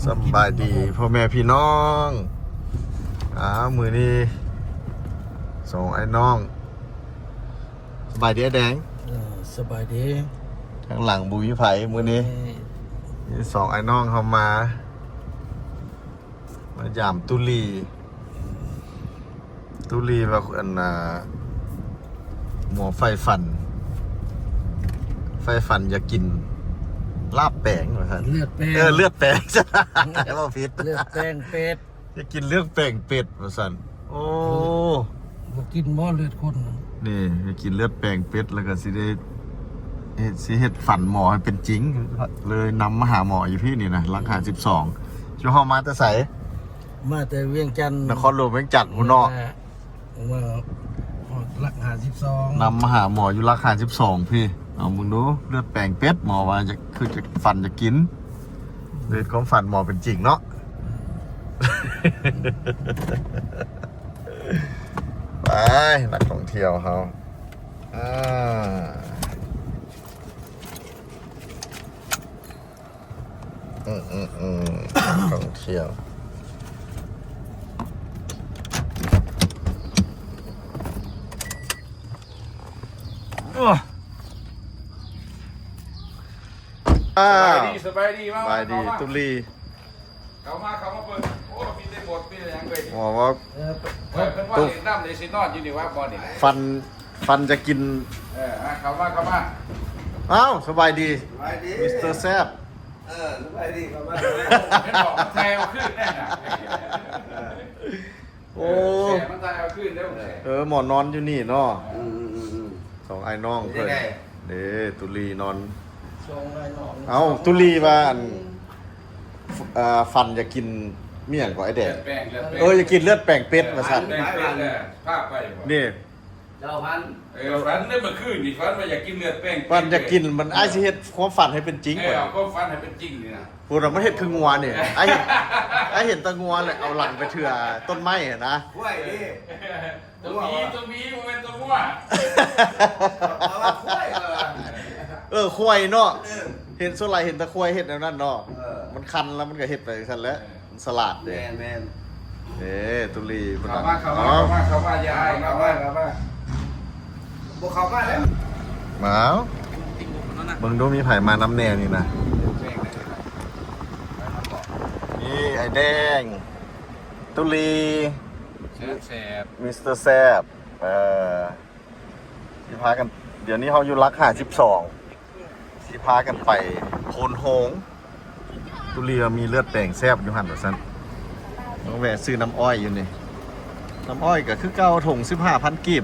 สบายดีพ่อแม่พี่น้องมือนี้ส่งไอ้น้องสบายดีไอ้แดงสบายดีทางหลังบุญวิไผ่มือนี้สองไอ้น้องเขามาหยามตุลีแบบหมอไฟฟันอยากกินลาบแป้งเหรอครับเลือดแป้งเลือดแป้งจ้ะว่าผิดเลือดแป้งเป็ดจะกินเลือดแป้งเป็ดเหรอสันโอ้บ่กินหม้อเลือดคนนี่จะกินเลือดแป้งเป็ดแล้วก็สิได้เฮ็ดฝันหมอให้เป็นจริงเลยนำมาหาหมออยู่พี่นี่นะราคา12ช่วงห้องมาแต่ใสมาแต่เวียงจันทร์นครหลวงเวียงจันทร์พุ่นเนาะมาราคา12นำมาหาหมออยู่ราคา12พี่เอามึงดูเลือดแป้งเป็ดหมอว่าจะฝันจะกินเลยความฝันหมอเป็นจริงเนาะไปนักท่องเที่ยวเขาท่องเที่ยวสบายดีมากสบายดีตุลีเขามาเปิดโอ้มีได้หมดมีอะไรอย่างเงี้ยหมอว่าเป็นว่าเห็นน้ำในซีนอนอยู่นี่ว่าบอลนี่ฟันจะกินเขามาอ้าวสบายดีมิสเตอร์แซบสบายดีเขามาเป็นบอกมันแทงเอาขึ้นแน่น่ะโอ้มันแทงเอาขึ้นได้หมอนอนอยู่นี่เนาะสองไอ้น้องเพื่อนเด้ตุลีนอนเอาตุลีว่าฟันจะกินเมี่ยงกับไอ้แดงจะกินเลือดแป้งเป็ดมาสั่นภาพไปนี่เจ้าพันฝันได้เมื่อคืนนี่ฝันว่าอยากกินเลือดแป้งฟันอยากกินมันไอ้สิเฮ็ดความฝันให้เป็นจริงก่อนความฝันให้เป็นจริงนี่นะพูดเราไม่เห็นคืองัวเนี่ยไอ้เห็นตะงัวเลยเอาหลังไปเถื่อต้นไม้นะห้วยดิตัวมีมันเป็นตัวงัวควายเนาะเห็นโซไลเห็นตะควายเห็นแล้วนั่นเนาะมันคันแล้วมันก็เห็ดไปคันแล้วสลัดเลยแมนตุลี เขามาอย่าให้เขามาบุกเขามาแล้วมาเบิ่งดูมีไผ่มาน้ำแนวนี่นะนี่ไอ้แดงตุลีมิสเตอร์แซบที่พากันเดี๋ยวนี้เขาอยู่รัก12ที่พากันไปโพนโฮงตุลีมีเลือดแป้งแซบอยู่หันแบบนั้นต้องแวะซื้อน้ำอ้อยอยู่นี่น้ำอ้อยก็คือเก้าถุง15,000 กีบ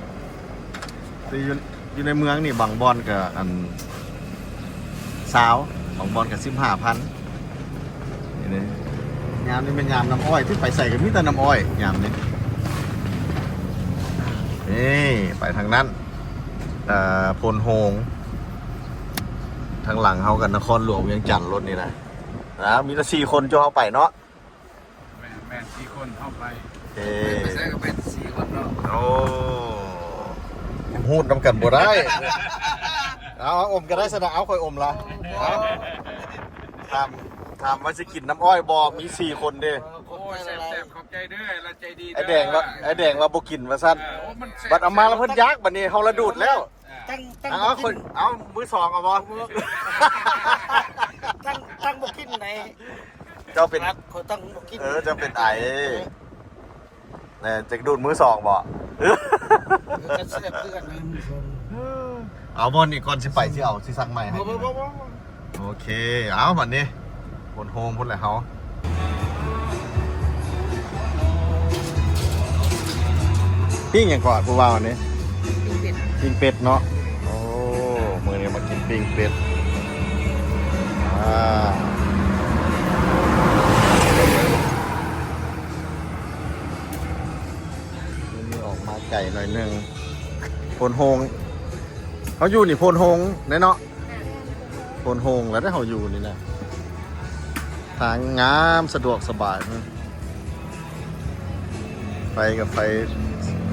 อยู่ในเมืองนี่บางบอนกับสาวบางบอนกับ15,000นี่ยามนี้เป็นยามน้ำอ้อยที่ไปใส่กับมิตรน้ำอ้อยยามนี้นี่ไปทางนั้นโพนโฮงทางหลังเขากันนครหลวงเวียงจันทร์รถนี่นะมีแต่4 คนจะเข้าไปเนาะแม่4 คนเข้าไปไม่ใช่ก็เป็น4 คนเนาะโอ้หูดน้ำกันบ่ได้เอาอมก็ได้สนะเอาค่อยอมละถามว่าจะกินน้ำอ้อยบอกมี4 คนเด้โอ้ยแซ่บขอบใจเด้อละใจดีไอ้แดงว่าบ่กินว่าซั่นบัดเอามาแล้วเพิ่นยักบัดนี้เฮาละดูดแล้วเอาคนเอามือ2เอาบ่ตั้งบ่กินไหนเจ้าเป็นเขาตั้งบ่กินเจ้าเป็นไอ้เนี่ยจะดูดมือ2บ่กันแซ่บคือกันนะมือ2เอาบ่นี่ก่อนสิไปสิเอาสิสั่งใหม่ให้โอเคเอาบัดนี้บนโฮมพุ่นแหละเฮาปิ้งอย่างก่อนผู้ว่าวันนี้ปิ้งเป็ดเนาะโอ้มื้อนี้มากินปิ้งเป็ดนี่ออกมาไก่หน่อยนึงโพนโฮงเขาอยู่นี่โพนโฮงเนาะโพนโฮงแล้วได้เขาอยู่นี่นะทางงามสะดวกสบายไปกับไฟ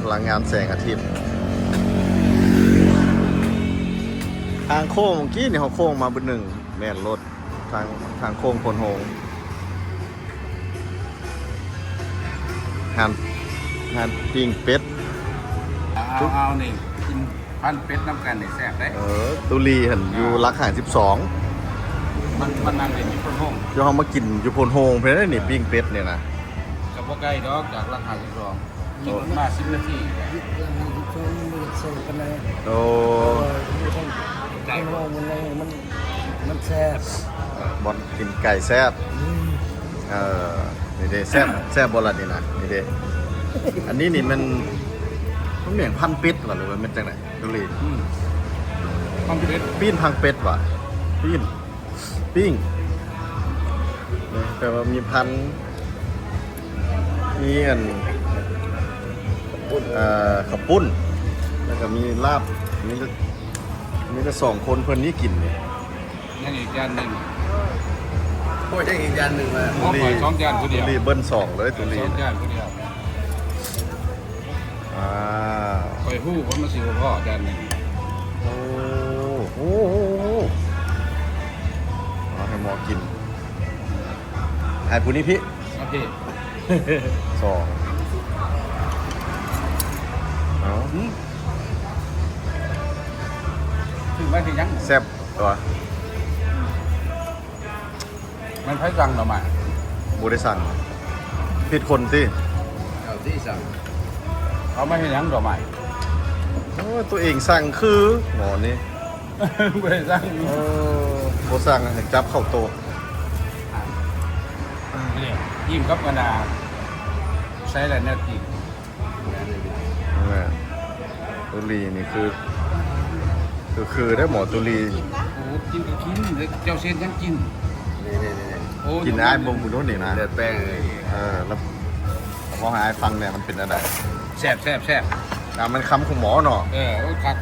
พลังงานแสงอาทิตย์ทางโค้งเมื่อกี้นี่เขาโค้งมาบน1แม่นรถทางโค้งโพนโฮง หั่นปิ้งเป็ด เอานี่กินพันเป็ดน้ำกันนี่แซ่บได้ ตุลีหันอยู่รักหา12 มันนั่งเล่นอยู่บนห้อง เดี๋ยวเฮามากินอยู่พนโฮงเพิ่นได้นี่ปิ้งเป็ดเนี่ยนะ กับพวกไก่ดอกจากราคาที่รองกินมา10 นาที โอ้ ใจมันแซ่บบ อลกินไก่แซ่บนี่เด้แซ่บบ่ล่ะนี่นะนี่เด้อันนี้นี่มันเหมือนพันเป็ดว่ะหรือว่ามันจังได๋ตุลี พันเป็ด ปิ้นพังเป็ดว่ะปิ้งนี่แปลว่ามีพันมีอันข้าวปุ้นแล้วก็มีลาบมีแต่2คนเพิ่นนี้กินนี่ ยังอีกจานหนึ่ง โอ้ยได้อีกจานหนึ่งเลย พอปล่อย2 จานคนเดียว ตุลีเบิ้ล2เลยตุลี 2 จานคนเดียว อ้าว ปล่อยหู้คนมาสิพ่อจานหนึ่ง โอ้โหเอาให้หมอกินไอ้ผู้นี้พี่ โอเค 2เอา ถึงไม่ถึงยัง แซ่บตัว มันไผ่สั่งเรามา บูได้สั่งผิดคนที่ เอาที่สั่ง เขาไม่ให้ยังดอกไม้ ตัวเองสั่งคือหมอนี่ ไม่ได้สั่ง โบสั่งให้จับเข้าโตะ นี่ยิ้มกับกระดาษใช้อะไรเนี่ยกิน นั่นแหละตุลีนี่คือได้หมอตุลี โอ้กินก็กินเจ้าเส้นยังกิน นี่ โอ้ กินไอ้บงบุญโน่นนี่นะ เลือดแป้งเลย แล้วหมอหาไอ้ฟังเนี่ยมันเป็นอะไร แซ่บแซ่บแซ่บ มันคำของหมอเนาะ โอ้คัก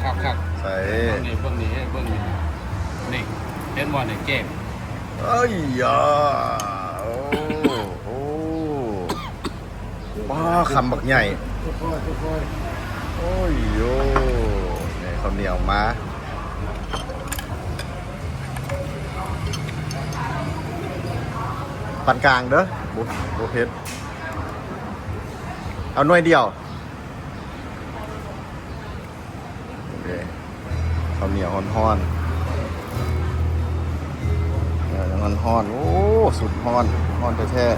ใส่ เบื้องนี้นี่เห็นบ่เนี่ยเจ็บ เอ้ยยาโอ้บ้าคำบักใหญ่ ค่อย โอ้ยโย่เนี่ยข้าวเหนียวมาปานกลางเด้อบุเพชรเอาหน่วยเดียวโอเคข้าวเหนียวฮ้อนๆฮ้อนโอ้สุดฮ้อนแท้ๆ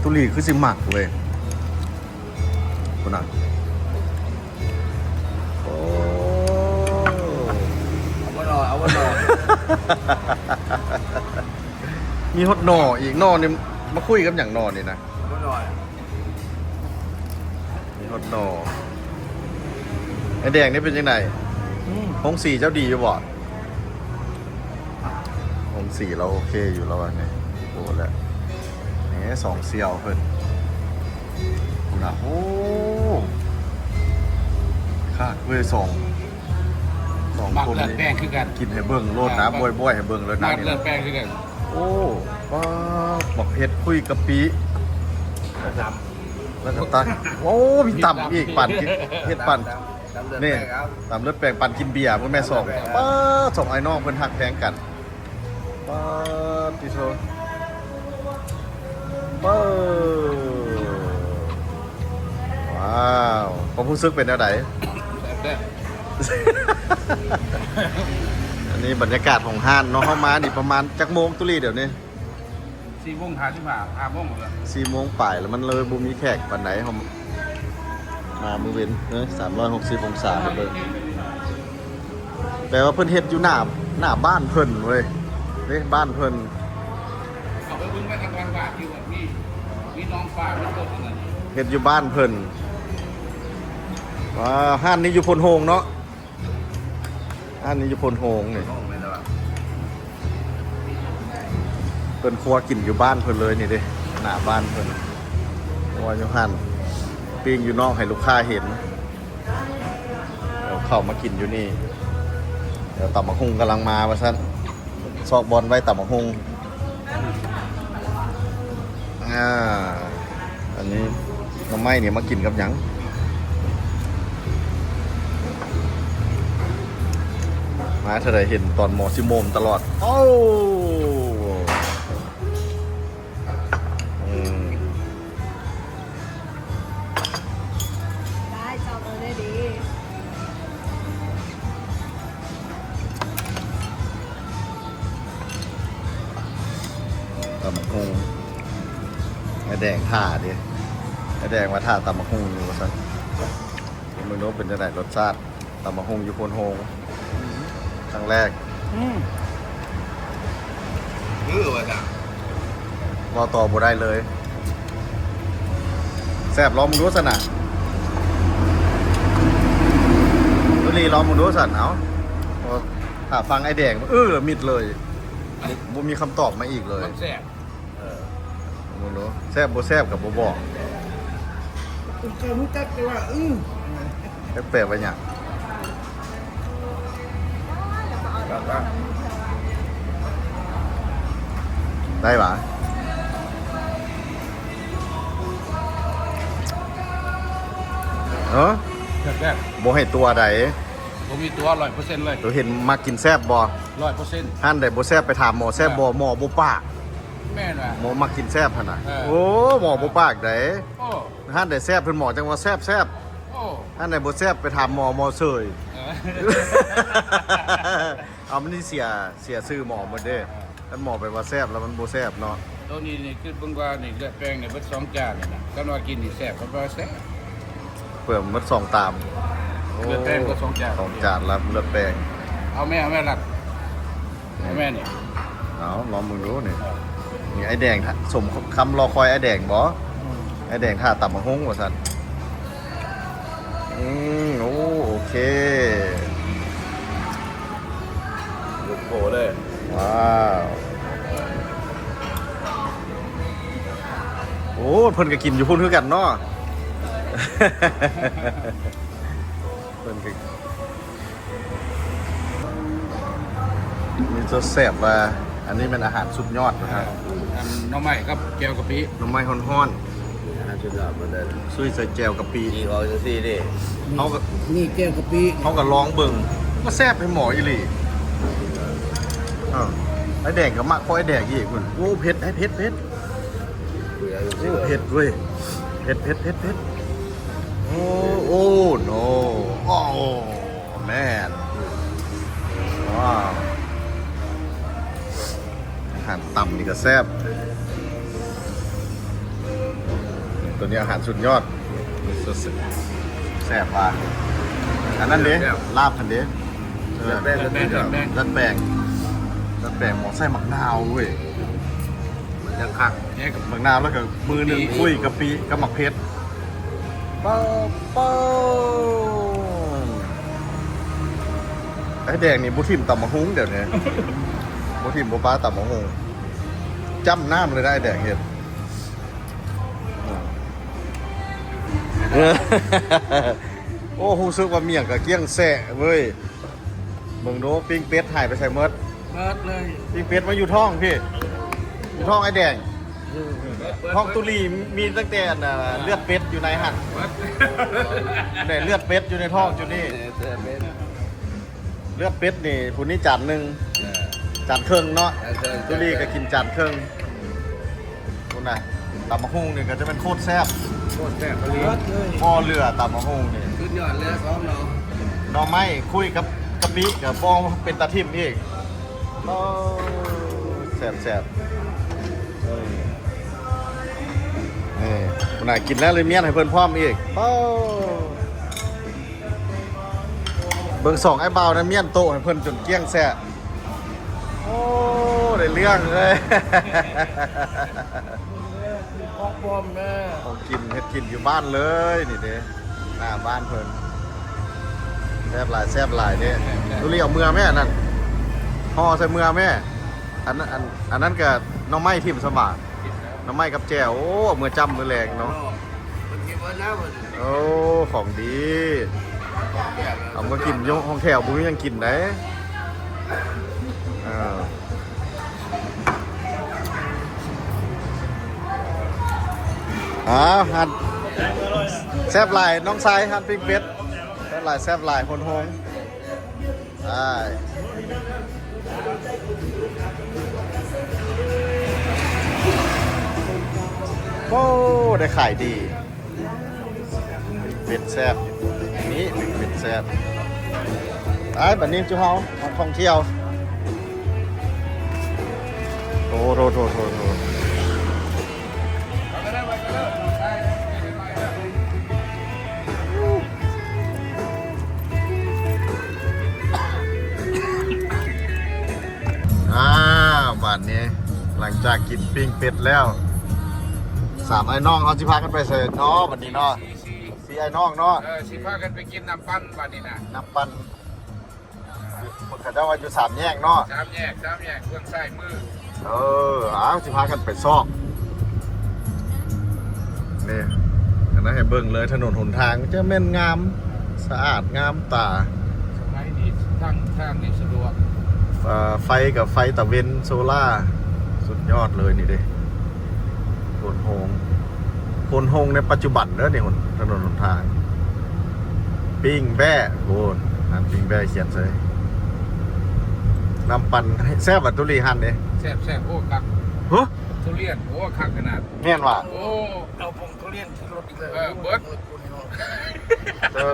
ตุลีคือสิหมักเว้ยคุณน่ะโอ้ เอาไว้รอ มีฮดหน่ออีกหน่อนี่มาคุยกับอย่างหน่อนี่นะ เอาไว้รอ มีฮดหน่อไอแดงนี่เป็นยังไงหงสีเจ้าดีอยู่บ่หงสีเราโอเคอยู่แล้วไงโอ้แล้วนี่2เซียวเพิ่นคุณน่ะโอ้ค่าเว้ยสอง มัก คน เลือด นี้ แป้งคือกัน กินให้เบิ่งโลดนะบ่อยๆให้เบิ่งเลยนะ มัก นี่ เลือด นะ แป้งคือกัน โอ้ว้าบักเผ็ดคุยกะปิแล้วก็ตักโอ้มีต่ำอีกปั่นกินเฮ็ดปั่น ตำเลือด นี่ แป้งครับ ตำเลือดแปลงปั่นกินเบียร์พ่อแม่สองป้าสองไอ้น้องเพิ่นหักแพงกันป้าติโซป้าว้าวผมรู้สึกเป็นอะไร แซ่บ อันนี้บรรยากาศของห้านเนาะเข้ามานี่ประมาณจักโมงตุลีเดี๋ยวนี้ 4 โมง5 โมงหมดแล้ว 4 โมงป่ายแล้วมันเลยบ่มีแขกปานไหนเขามามือเว้นเนอะ360องศาไปเลยแปลว่าเพิ่นเฮ็ดอยู่หน้าบ้านเพิ่นเว้ยเด้บ้านเพิ่น เอาไปบึ้งไว้ทางกลางบ้านอยู่แบบนี้มีน้องฟ้ามีต้นอะไร เฮ็ดอยู่บ้านเพิ่นว่าห้านนี้อยู่พลโฮงเนาะห้านนี้อยู่พลโฮงนี่ ห้องเลยแล้ว เพิ่นครัวกินอยู่บ้านเพิ่นเลยนี่เด้หน้าบ้านเพิ่นว่าอยู่ห้านปิ้งอยู่นอกให้ลูกค้าเห็นเดี๋ยวเข้ามากินอยู่นี่เดี๋ยวตับมะฮุงกำลังมาว่าซั่นซอกบอลไว้ตับมะฮุงอันนี้น้ำไม้เนี่ยมากินกับหยังมาเธอได้เห็นตอนหมอซิโมมตลอดโอ้ ำบักหุ่งไอ้แดงท่าดิไอ้แดงมาท่าตำบักหุ่งอยู่ซะมึงรู้เป็นจังได๋รสชาติตำบักหุ่งอยู่โพนโฮงครั้งแรก ว่าจ้ะ รอต่อบ่ได้เลยแซ่บลองมึงรู้สนะตุลีลองมึงรู้สันเอาถ้าฟังไอ้แดงมิดเลยบ่มีคำตอบมาอีกเลย มันแซ่บ มึงรู้แซ่บบ่แซ่บกับบ่บอก คุณเจ้ารู้จักแต่ว่าแปลกๆว่าหยัง ครับ ได้ปะเออ แซ่บ บ่ให้ตัวใด ผมมีตัว100%เลย ตัวเห็นมากินแซ่บบ่ 100% ท่านใดบ่แซ่บไปถามหมอแซ่บบ่หมอบ่ปาก แม่นว่ะ หมอมากินแซ่บหั่นน่ะ เออ โอ้หมอบ่ปากได โอ้ ท่านใดแซ่บเพิ่นหมอจังว่าแซ่บ โอ้ ท่านใดบ่แซ่บไปถามหมอเสย เออ เอามันนี่เสียชื่อหมอหมดเด้ท่านหมอไปว่าแซ่บแล้วมันบ่แซ่บเนาะ ตัวนี้นี่คือเบิ่งว่านี่เลือดแป้งนี่เบิด2จานนี่นะกันว่ากินนี่แซ่บก็บ่แซ่บ เปิ่มมันสองตามโ เลือดแป้งก็สองจาน สองจานแล้วเลือดแป้ง เอาแม่รักเอาแม่นี่ เอาลองมึงดูนี่นี่ไอ้แดงท่าสมคำรอคอยไอ้แดงบ่ไอ้แดงท่าตับมังฮงว่าซั่นโอเค ลูกโผเลย ว้าวโอ้เพิ่นก็กินอยู่พุ่นคือกันเนาะ เพิ่นก็มีจะแซ่บว่าอันนี้เป็นอาหารสุดยอดนะครับ อันน้องใหม่ครับแก้วกะปิ หน้ำไม้ฮ้อน สุดยอดบ่ได้ ๆซุยใส่แจวกะปิ อีเอาจังซี่ดิ เขาก็ นี่แก้วกะปิ เขาก็ลองเบิ่งก็แซ่บให้หมออีหลีไอ้แดงก็มักเพราะไอ้แดงอีกคุณโอ้เผ็ดไอ้เผ็ดโอ้เผ็ดเว้ยเผ็ดโอ้โนโอ้แมนว้าวอาหารต่ำนี่ก็แซ่บตัวนี้อาหารสุดยอดแซ่บป่ะอันนั้นเด้ลาบทันเด้ดัดแปลงหมอใส่หมักนาวเว้ย ยังคักแค่กับ หมักนาวแล้วก็มือหนึ่งคุยกะปิกับหมักเพชรเป้าไอ้แดงนี่บุทิมตำมะฮุ้งเดี๋ยวนี้ บุทิมบุป้าตำมะฮุ้งจ้ำน้ำเลยได้แดงเห็ด โอ้ฮู้ซึกว่าเมี่ยงกับเกี้ยงแสะเว้ยมึงดูปิ้งเป็ดหายไปใส่เมด เปิดเลย ปิ้งเป็ดมาอยู่ท้องพี่อยู่ท้องไอ้แดงท้องตุลีมีตั้งแต่เลือดเป็ดอยู่ในหั่นแต่เลือดเป็ดอยู่ในท้องจุดนี้เลือดเป็ดนี่คุณนี่จานหนึ่งจานครึ่งเนาะตุลีก็กินจานครึ่งคุณน่ะตำมะฮุ่งนี่ก็จะเป็นโคตรแซ่บ โคตรแซ่บพอดี เปิดเลย พอเรือตำมะฮุ่งนี่ สุดยอดเลยพร้อมเรา หน่อไม้คุยกับกะปิกับฟองเป็นตาทิมอีกแซ่บนี่คุณนายกินแล้วเลยเมียนให้เพิ่นพร้อมอีกเบิ่งสองไอ้เบานะเมียนโตให้เพิ่นจนเกลี้ยงแซ่โอ้ได้เรื่องเลย ออกบอมแม่ ของกินเฮ็ดกินอยู่บ้านเลยนี่เด้หน้าบ้านเพิ่นแซ่บหลายเนี่ยตุลีเอาเมือแม่นั่นห่อใส่เมือแม่อันนั้นก็หน้องไม้ทิ่มสมานหน้องไม้กับแจ่วโอ้มือจำมือแรงเนาะ มันกินวันน้ำมัน โอ้ของดีเอามากินยงห้องแถวบุ้ยยังกินได้หั่นแซ่บหลายน้องชายหั่นปิ้งเป็ดแซ่บหลายคนโฮงโอ้ได้ขายดีเป็ดแซ่บนี่เป็ดแซ่บไอ้บัดนี้จูเฮามาท่องเที่ยวโถ านนี้หลังจากกินปิ้งเป็ดแล้ว3ไอ้น้องเขาสิพากันไปเสิร์ฟเนาะวันนี้เนาะ4ไอ้น้องเนาะ สิพากันไปกินน้ำปั้นวันนี้นะ น้ำปั่นมันก็จะว่าอยู่3แยกเนาะ สามแยกเบื้องซ้ายมือ สิพากันไปซอกนี่อันนั้นให้เบิ่งเลยถนนหนทางจะแม่นงามสะอาดงามตา สมัยนี้ทางนี่สะดวก ไฟกับไฟตะเวนโซล่าสุดยอดเลยนี่เด้โคนโฮงในปัจจุบันเด้อนี่คนถนนหนทางปิ้งแบ้โอ้นั่นปิ้งแบ้เขียนเลยน้ำปั่นแซ่บบัตตุลีหันเด้ แซ่บโอ้คัก ฮะ ทุเรียนโอ้คักขนาด แม่นว่ะ โอ้ เอาผงทุเรียนที่รถอีกเลย เบิร์ด เออ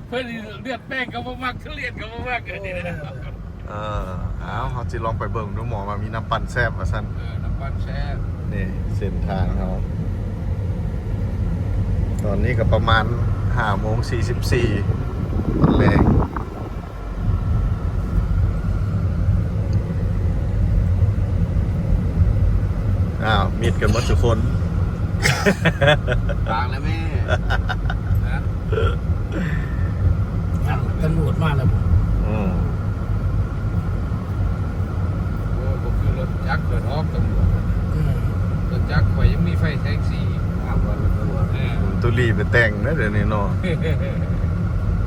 เพื่อนเลือดแป้งก็บ่มักทุเรียนก็บ่มักนี่นะ เขาจะลองไปเบิ่งดูหมอมามีน้ำปั่นแซ่บว่าซั่น น้ำปั้นแซ่บ นี่เส้นทางเขาตอนนี้ก็ประมาณ5:44ตอนแรกมิดกันหมดทุกคน ต่างแล้วแม่ นะ ตำรวจมาแล้วผม อืม โอ้ก็คือรถจักรเปิดออกตำรวจรถจักรข่อยยังมีไฟแท็กซี่ ตุลีไปแต่งนะเดี๋ยวนี้เนาะ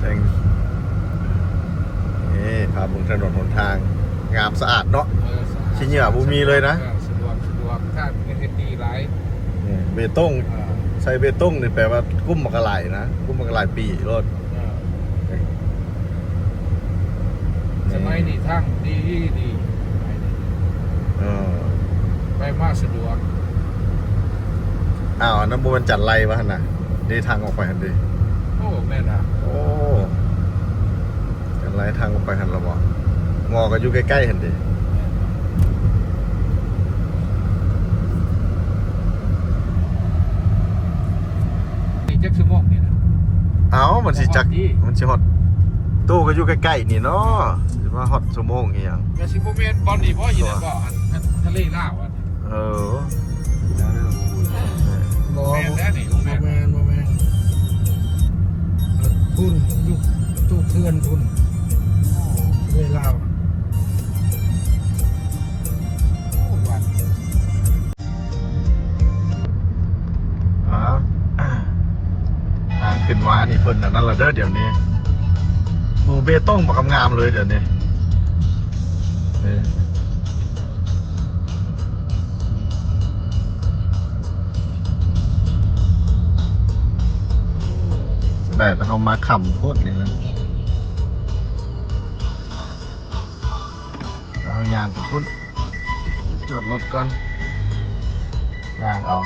แต่งนี่พาบนถนนหนทางงามสะอาดเนาะ ขี้เหงื่อบ่มีเลยนะ สะดวกถ้าเป็นเฮ็ดดีหลาย นี่เบตงใส่เบตงนี่แปลว่ากุ้มมะกะไหลนะกุ้มมะกะไหลปีรถ สมัยนี้ทางดี เออ ไปมาสะดวก อันนั้นบ่มันจัดไรวะหั่นน่ะนี่ทางออกไปหั่นดิ โอ้แม่น่ะ โอ้จัดไรทางออกไปหั่นละบ่งอก็อยู่ใกล้ๆหั่นดิ นี่จักชั่วโมงนี่นะ มันสิจักมันสิฮอดตู้ก็อยู่ใกล้ๆนี่เนาะสิว่าฮอดชั่วโมงอีหยัง ก็สิบ่แม่นบอลนี่บ่อยู่นั่นบ่อันทะเลลาวอ่ะ เออ บอ แม่นแล้วนี่แม่น แมนพุ่นยุคตู้เทือนพุ่นเวลา ทางขึ้นวานี่เพิ่นนั่นละเด้อเดี๋ยวนี้หมู่เบตงบ่กำงามเลยเดี๋ยวนี้นี่แต่เอามาขำโคตรนี่นะเอายางไปพุ่นจอดรถก่อนยางเอา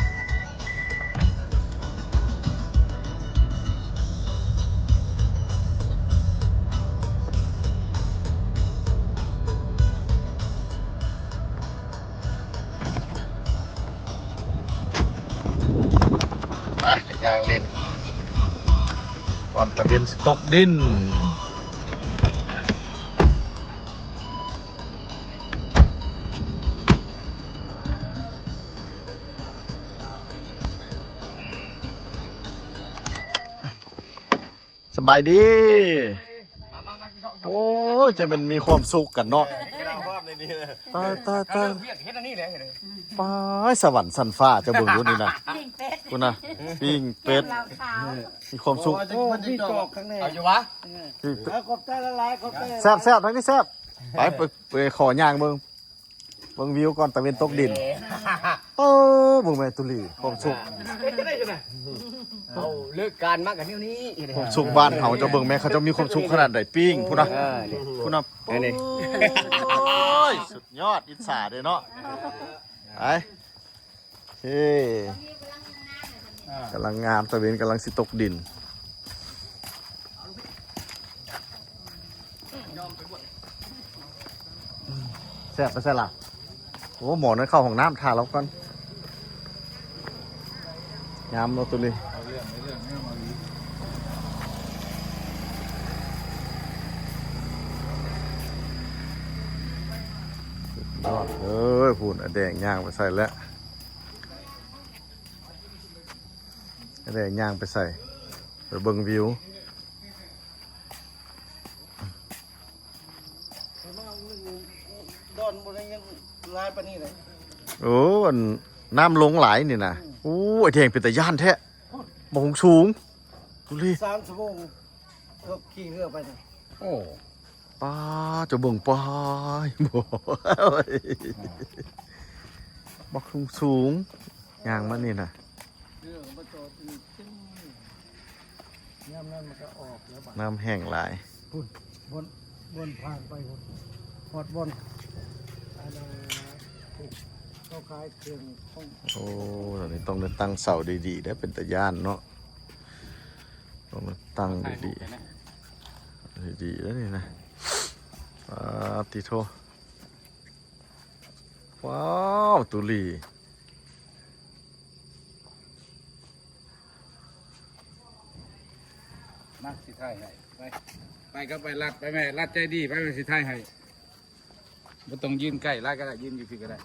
ยางเล่นก่อนตะเวนสตกดินสบายดี โอ้จะเป็นมีความสุขกันเนาะตาย เฮ็ดอันนี้แหละ ฟ้าสวรรค์สันฟ้าจะเบิ่งดูนี่นะคุณนะปิ้งเป็ดมีความสุข โอ้พี่จอกข้างในเอาอยู่วะขอบใจละลายขอบใจ แซ่บทั้งนี้แซ่บไปขอย่างเบิ่งวิวก่อนตะเวนตกดินเบิ่งแม่ตุลีความสุข เอาเลิกการมากกับนิ้วนี้ ความสุขบ้านเฮาจะเบิ่งแม่เขาจะมีความสุขขนาดใดปิ้งพุ่นนะพุ่นนะนี่สุดยอดอิจฉาเด้เนาะไปเฮ้กำลังงามตะเวนกำลังสิตกดินแซ่บไปแซ่บล่ะโอ้หมอนั้นเข้าห้องน้ำทาแล้วก่อนงามเราตัวนี้ เอาเรื่อง ยอดเอ้ยพูนอะแดงย่างไปใส่แล้วอะแดงย่างไปใส่ไปเบิ่งวิวดอนบนนี้ยังลายปานนี้เลย โอ้อันน้ำลงหลายนี่นะโอ้ไอแดงเป็นแต่ย่านแท้บ่งสูงดูดิ 3 ชั่วโมงก็ขี่เรือไปนะ โอ้ ป้าจะเบิ่งป้ายบ่บักสูงย่างมันนี่นะ เรือมาจอดอีกตึ้งยามนั้นมันก็ออกแล้วบัด น้ำแห้งหลาย พุ่นบนผ่านไปพุ่นหอดบนอันนั้นเขาขายเครื่องของ โอ้ตอนนี้ต้องได้ตั้งเสาดีๆได้เป็นตะย่านเนาะต้องได้ตั้งดีๆดีๆแล้วนี่นะติโทว้าวตุลี มาสิไทยให้ไปก็ไปรัดไปแม่รัดใจดีไปสิไทยให้บ่ต้องยืนใกล้รัดก็ได้ยืนอยู่พี่ก็ได้